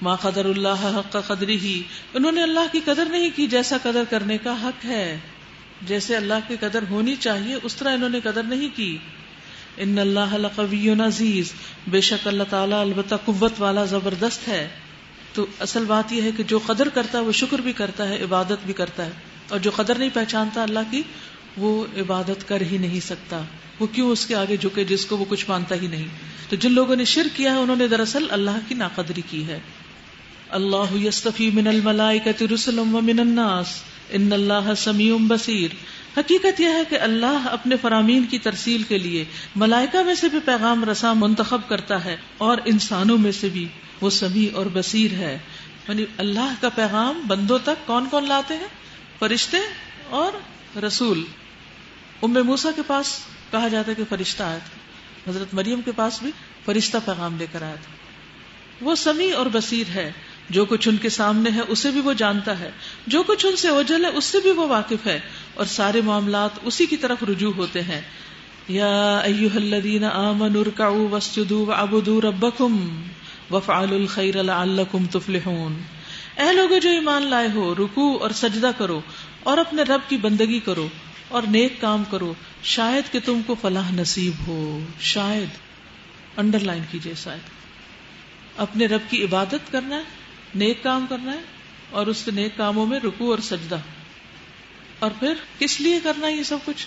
ما قدر اللہ حق قدرہ، انہوں نے اللہ کی قدر نہیں کی جیسا قدر کرنے کا حق ہے، جیسے اللہ کی قدر ہونی چاہیے اس طرح انہوں نے قدر نہیں کی. ان اللہ لقوی عزیز، بے شک اللہ تعالیٰ البتہ قوت والا زبردست ہے. تو اصل بات یہ ہے کہ جو قدر کرتا ہے وہ شکر بھی کرتا ہے، عبادت بھی کرتا ہے، اور جو قدر نہیں پہچانتا اللہ کی وہ عبادت کر ہی نہیں سکتا. وہ کیوں اس کے آگے جھکے جس کو وہ کچھ مانتا ہی نہیں. تو جن لوگوں نے شرک کیا ہے انہوں نے دراصل اللہ کی ناقدری کی ہے. اللہ یصطفی من الملائکۃ رسلا ومن الناس ان اللہ سمیع بصیر. حقیقت یہ ہے کہ اللہ اپنے فرامین کی ترسیل کے لیے ملائکہ میں سے بھی پیغام رساں منتخب کرتا ہے اور انسانوں میں سے بھی وہ سمیع اور بصیر ہے. یعنی اللہ کا پیغام بندوں تک کون کون لاتے ہیں؟ فرشتے اور رسول. موسیٰ کے پاس کہا جاتا ہے کہ فرشتہ آیا تھا، حضرت مریم کے پاس بھی فرشتہ پیغام لے کر آیا تھا. وہ سمیع اور بصیر ہے، جو کچھ ان کے سامنے ہے اسے بھی وہ جانتا ہے، جو کچھ ان سے اوجھل ہے اس سے بھی وہ واقف ہے، اور سارے معاملات اسی کی طرف رجوع ہوتے ہیں. یا ایھا الذین آمنوا ارکعوا واسجدوا واعبدوا ربکم وافعلوا الخیر لعلکم تفلحون. اے لوگو جو ایمان لائے ہو، رکوع اور سجدہ کرو اور اپنے رب کی بندگی کرو اور نیک کام کرو، شاید کہ تم کو فلاح نصیب ہو. شاید انڈر لائن کیجئے، شاید. اپنے رب کی عبادت کرنا ہے، نیک کام کرنا ہے، اور اس نیک کاموں میں رکوع اور سجدہ. اور پھر کس لیے کرنا ہے یہ سب کچھ؟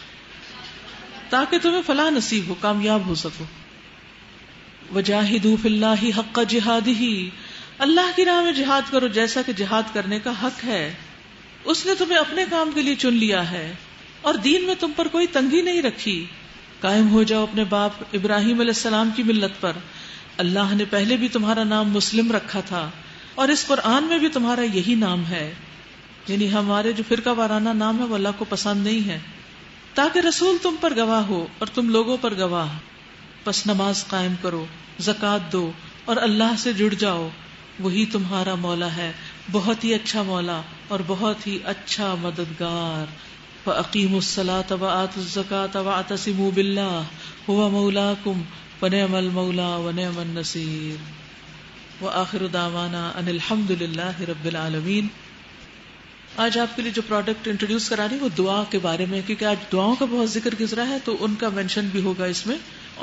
تاکہ تمہیں فلاح نصیب ہو، کامیاب ہو سکو. وجاہدوا فی اللہ حق جہادہ، اللہ کی راہ میں جہاد کرو جیسا کہ جہاد کرنے کا حق ہے. اس نے تمہیں اپنے کام کے لیے چن لیا ہے اور دین میں تم پر کوئی تنگی نہیں رکھی. قائم ہو جاؤ اپنے باپ ابراہیم علیہ السلام کی ملت پر. اللہ نے پہلے بھی تمہارا نام مسلم رکھا تھا اور اس قرآن میں بھی تمہارا یہی نام ہے. یعنی ہمارے جو فرقہ وارانہ نام ہے وہ اللہ کو پسند نہیں ہے. تاکہ رسول تم پر گواہ ہو اور تم لوگوں پر گواہ. پس نماز قائم کرو، زکوٰۃ دو اور اللہ سے جڑ جاؤ، وہی تمہارا مولا ہے، بہت ہی اچھا مولا اور بہت ہی اچھا مددگار. فَأَقِيمُوا الصَّلَاةَ وَآتُوا الزَّكَاةَ وَاعْتَصِمُوا بِاللَّهِ هُوَ مَوْلَاكُمْ وَنِعْمَ الْمَوْلَى وَنِعْمَ النَّصِيرُ. وآخر دعوانا ان الحمد للہ رب العالمین. آج آپ کے لیے جو پروڈکٹ انٹروڈیوس کرا رہی ہے وہ دعا کے بارے میں، کیونکہ آج دعاؤں کا بہت ذکر گزرا ہے تو ان کا مینشن بھی ہوگا اس میں.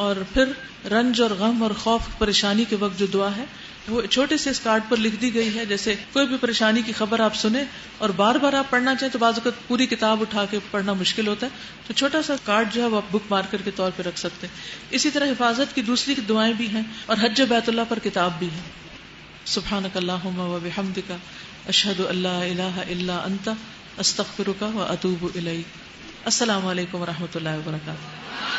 اور پھر رنج اور غم اور خوف پریشانی کے وقت جو دعا ہے وہ چھوٹے سے اس کارڈ پر لکھ دی گئی ہے. جیسے کوئی بھی پریشانی کی خبر آپ سنیں اور بار بار آپ پڑھنا چاہیں تو بعض اوقات پوری کتاب اٹھا کے پڑھنا مشکل ہوتا ہے، تو چھوٹا سا کارڈ جو ہے وہ آپ بک مارکر کے طور پہ رکھ سکتے ہیں. اسی طرح حفاظت کی دوسری دعائیں بھی ہیں اور حج بیت اللہ پر کتاب بھی ہے. سبحانک اللہم و بحمدک اشہد ان لا الہ الا انت استغفرک و اتوب الیک. السلام علیکم و رحمۃ اللہ وبرکاتہ.